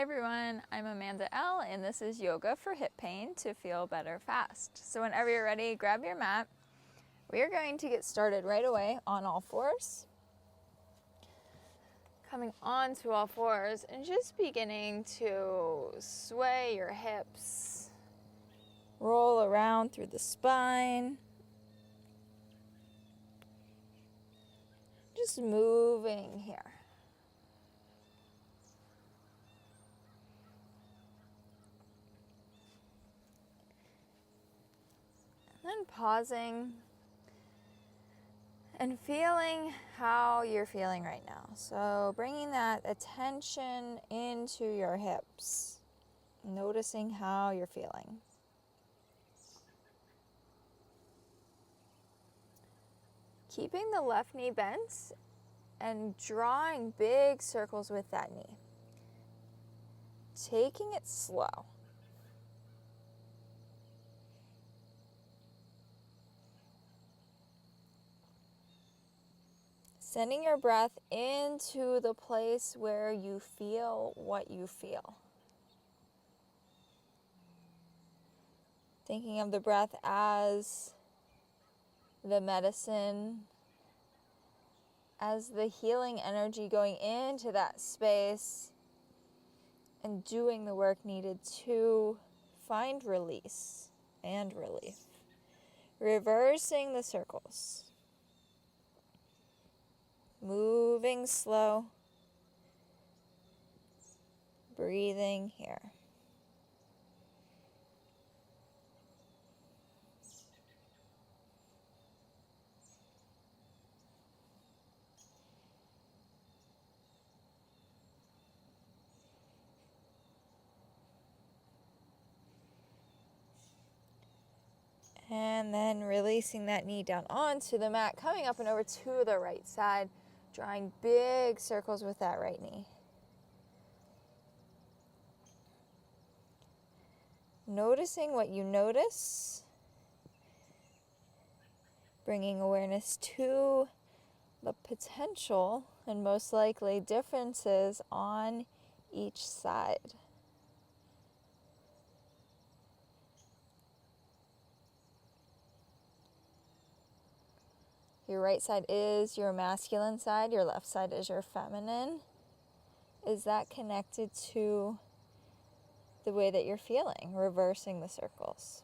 Hi everyone, I'm Amanda L. and this is Yoga for Hip Pain to Feel Better Fast. So whenever you're ready, grab your mat. We are going to get started right away on all fours. Coming onto all fours and just beginning to sway your hips. Roll around through the spine. Just moving here. Then pausing and feeling how you're feeling right now. So bringing that attention into your hips, noticing how you're feeling. Keeping the left knee bent and drawing big circles with that knee. Taking it slow. Sending your breath into the place where you feel what you feel. Thinking of the breath as the medicine, as the healing energy going into that space and doing the work needed to find release and relief. Reversing the circles. Moving slow. Breathing here. And then releasing that knee down onto the mat, coming up and over to the right side, drawing big circles with that right knee. Noticing what you notice, bringing awareness to the potential and most likely differences on each side. Your right side is your masculine side, your left side is your feminine. Is that connected to the way that you're feeling? Reversing the circles.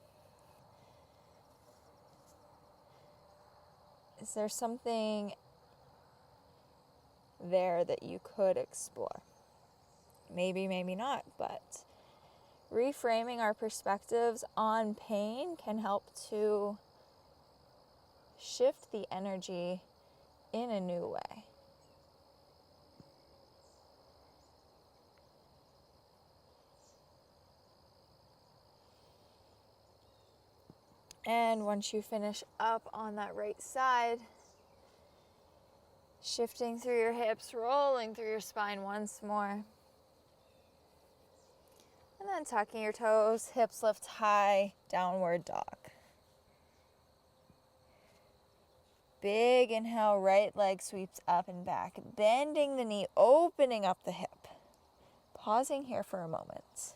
Is there something there that you could explore? Maybe, maybe not, but reframing our perspectives on pain can help to shift the energy in a new way. And once you finish up on that right side, shifting through your hips, rolling through your spine once more. And then tucking your toes, hips lift high, downward dog. Big inhale, right leg sweeps up and back, bending the knee, opening up the hip. Pausing here for a moment.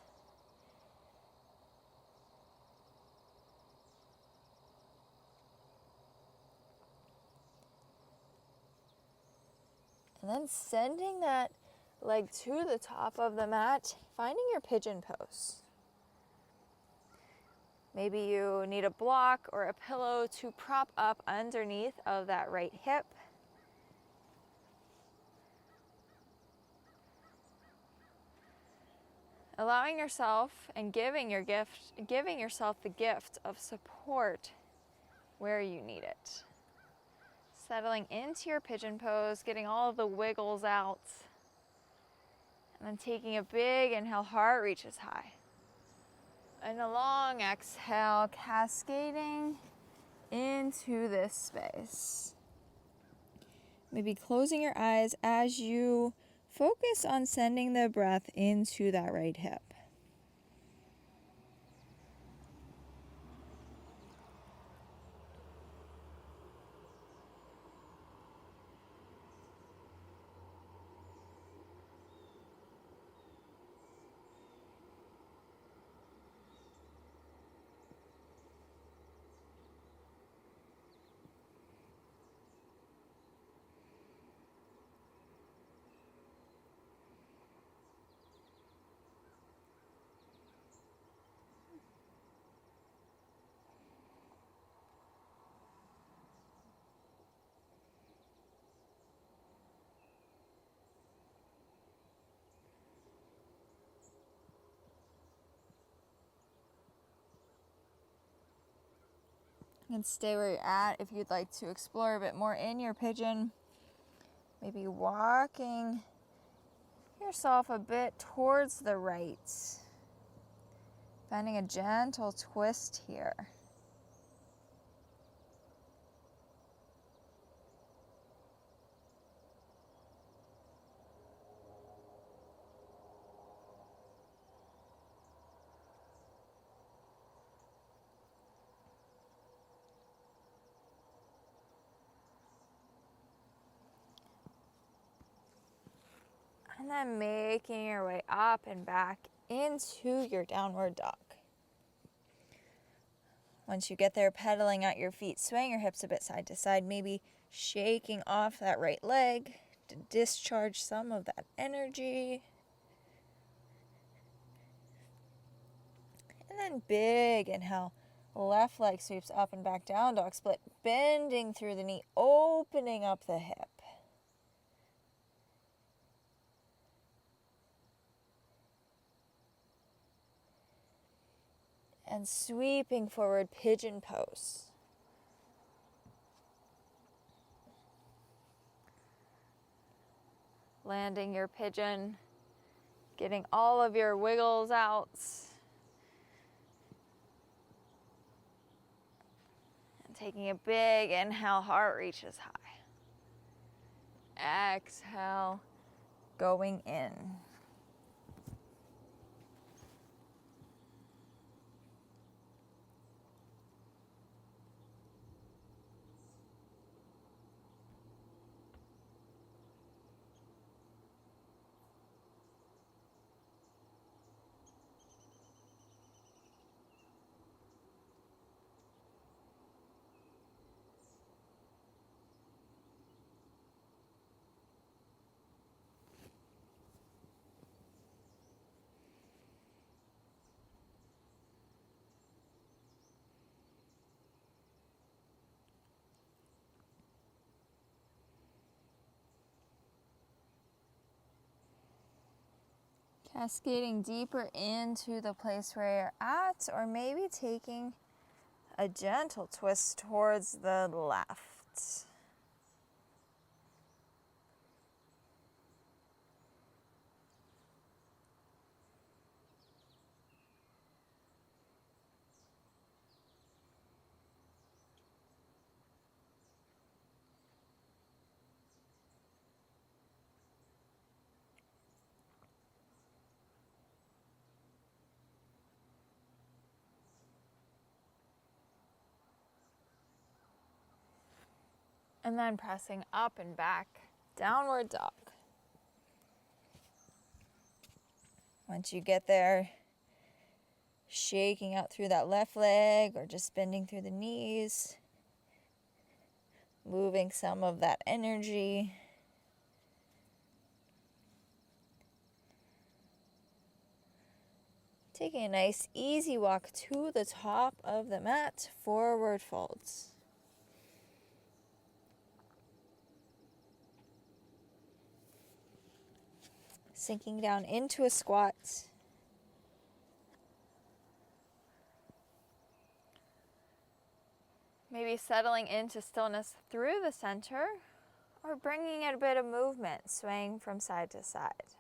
And then sending that leg to the top of the mat, finding your pigeon pose. Maybe you need a block or a pillow to prop up underneath of that right hip. Allowing yourself and giving yourself the gift of support where you need it. Settling into your pigeon pose, getting all of the wiggles out. And then taking a big inhale, heart reaches high. And a long exhale, cascading into this space. Maybe closing your eyes as you focus on sending the breath into that right hip. You can stay where you're at if you'd like to explore a bit more in your pigeon. Maybe walking yourself a bit towards the right. Finding a gentle twist here. And then making your way up and back into your downward dog. Once you get there, pedaling out your feet, swaying your hips a bit side to side, maybe shaking off that right leg to discharge some of that energy. And then big inhale, left leg sweeps up and back, down dog split, bending through the knee, opening up the hip. And sweeping forward, pigeon pose. Landing your pigeon, getting all of your wiggles out. And taking a big inhale, heart reaches high. Exhale, going in. Cascading deeper into the place where you're at, or maybe taking a gentle twist towards the left. And then pressing up and back, downward dog. Once you get there, shaking out through that left leg or just bending through the knees, moving some of that energy. Taking a nice easy walk to the top of the mat, forward folds. Sinking down into a squat. Maybe settling into stillness through the center, or bringing in a bit of movement, swaying from side to side.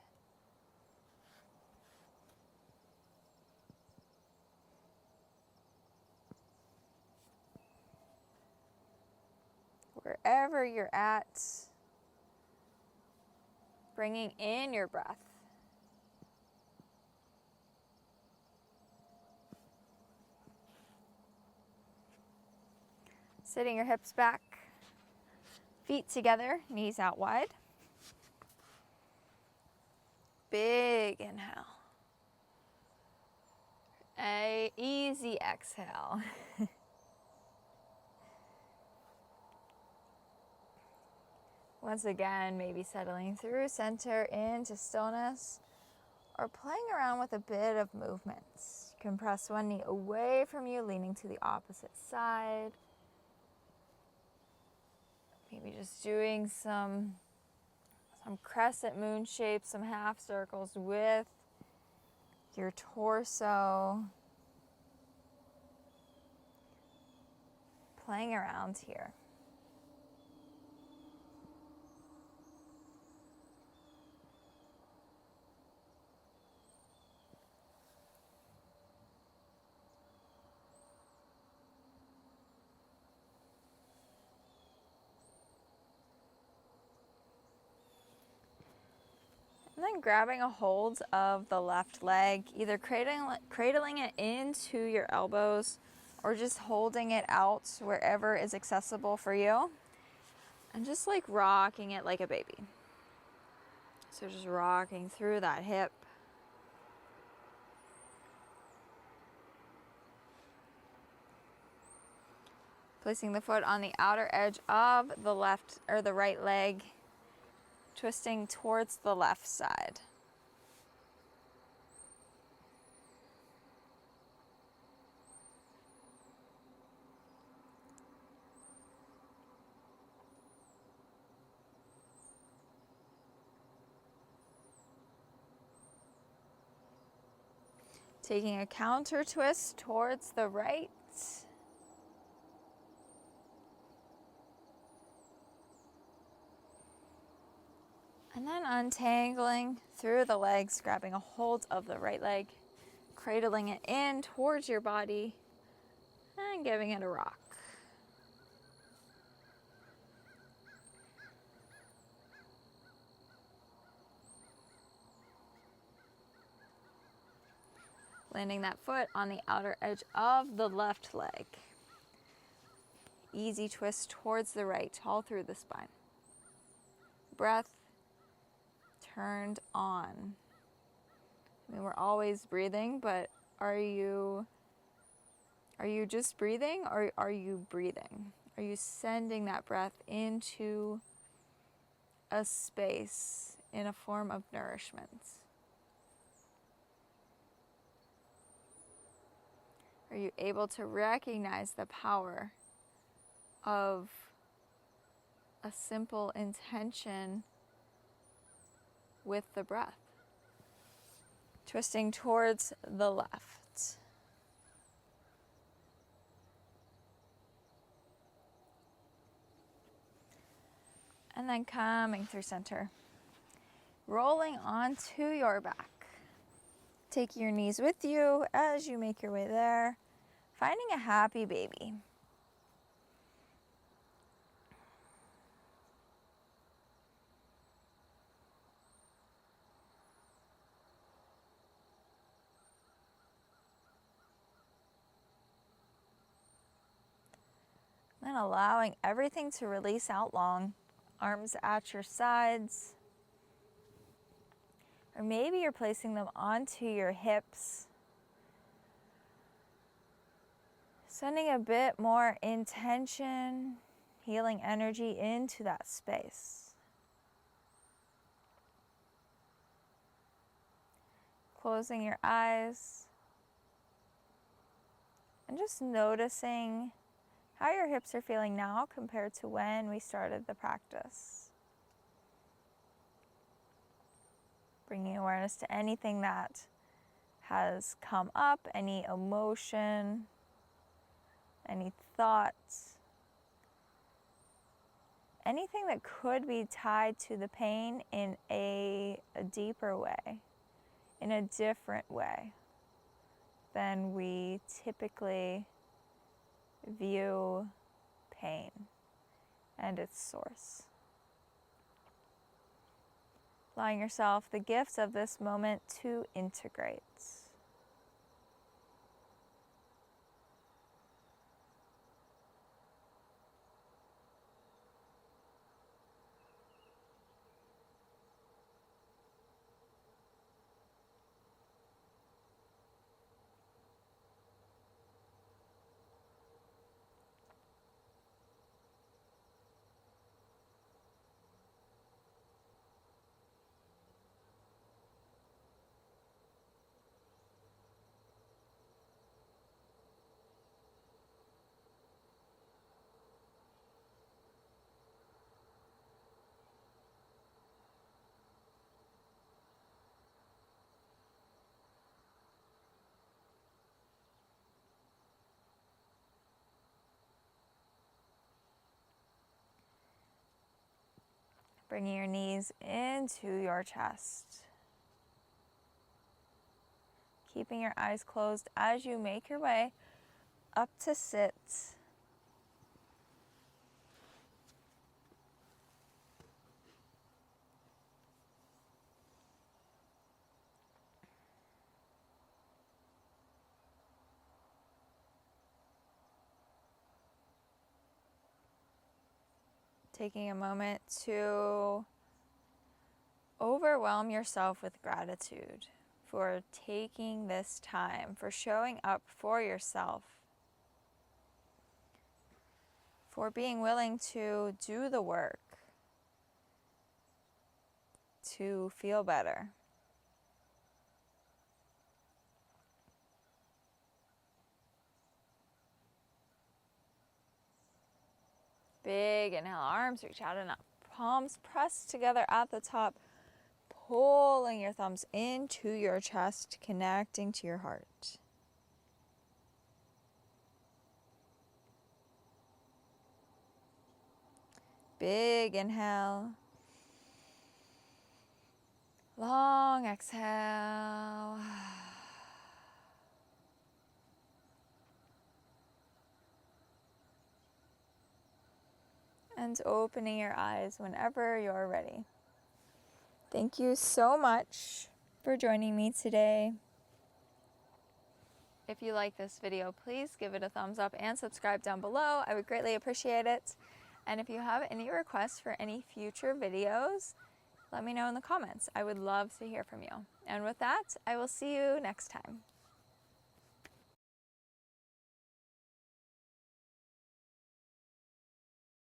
Wherever you're at, bringing in your breath. Sitting your hips back, feet together, knees out wide. Big inhale. A easy exhale. Once again, maybe settling through center into stillness, or playing around with a bit of movements. You can press one knee away from you, leaning to the opposite side. Maybe just doing some crescent moon shapes, some half circles with your torso. playing around here. And then grabbing a hold of the left leg, either cradling it into your elbows or just holding it out wherever is accessible for you. And just like rocking it like a baby. So just rocking through that hip. Placing the foot on the outer edge of the left or the right leg, twisting towards the left side. Taking a counter twist towards the right. And then untangling through the legs, grabbing a hold of the right leg, cradling it in towards your body, and giving it a rock. Landing that foot on the outer edge of the left leg. Easy twist towards the right, all through the spine. Breath turned on. I mean, we're always breathing, but are you just breathing, or are you breathing? Are you sending that breath into a space in a form of nourishment? Are you able to recognize the power of a simple intention with the breath? Twisting towards the left. And then coming through center. Rolling onto your back. Take your knees with you as you make your way there. Finding a happy baby. Then allowing everything to release out long. Arms at your sides. Or maybe you're placing them onto your hips. Sending a bit more intention, healing energy into that space. Closing your eyes. And just noticing how your hips are feeling now compared to when we started the practice. Bringing awareness to anything that has come up, any emotion, any thoughts, anything that could be tied to the pain in a deeper way, in a different way than we typically view pain and its source. Allowing yourself the gifts of this moment to integrate. Bringing your knees into your chest. Keeping your eyes closed as you make your way up to sit. Taking a moment to overwhelm yourself with gratitude for taking this time, for showing up for yourself, for being willing to do the work to feel better. Big inhale, arms reach out and up. Palms pressed together at the top, pulling your thumbs into your chest, connecting to your heart. Big inhale. Long exhale. And opening your eyes whenever you're ready. Thank you so much for joining me today. If you like this video, please give it a thumbs up and subscribe down below. I would greatly appreciate it. And if you have any requests for any future videos, let me know in the comments. I would love to hear from you. And with that, I will see you next time.